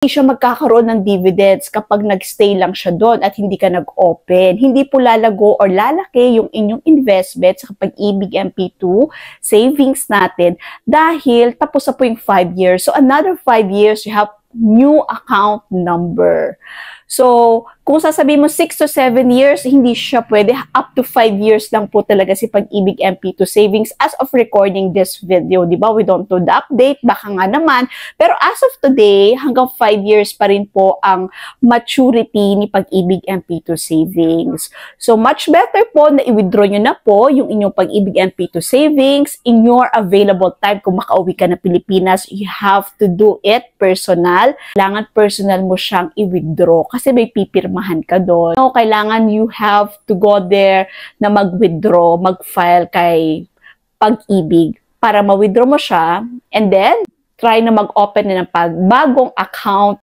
Hindi siya magkakaroon ng dividends kapag nagstay lang siya doon at hindi ka nag-open. Hindi po lalago or lalaki yung inyong investment sa Pag-ibig MP2 savings natin dahil tapos na po yung 5 years. So, another 5 years, you have new account number. So, kung sasabihin mo 6 to 7 years, hindi siya pwede. Up to 5 years lang po talaga si Pag-ibig MP2 Savings as of recording this video. Diba? We don't do the update. Baka nga naman. Pero as of today, hanggang 5 years pa rin po ang maturity ni Pag-ibig MP2 Savings. So, much better po na i-withdraw nyo na po yung inyong Pag-ibig MP2 Savings in your available time. Kung makauwi ka na Pilipinas, you have to do it personal. Kailangan personal mo siyang i-withdraw kasi may pipirmahan ka doon. So, kailangan you have to go there na mag-withdraw, mag-file kay Pag-ibig para ma-withdraw mo siya and then try na mag-open na ng bagong account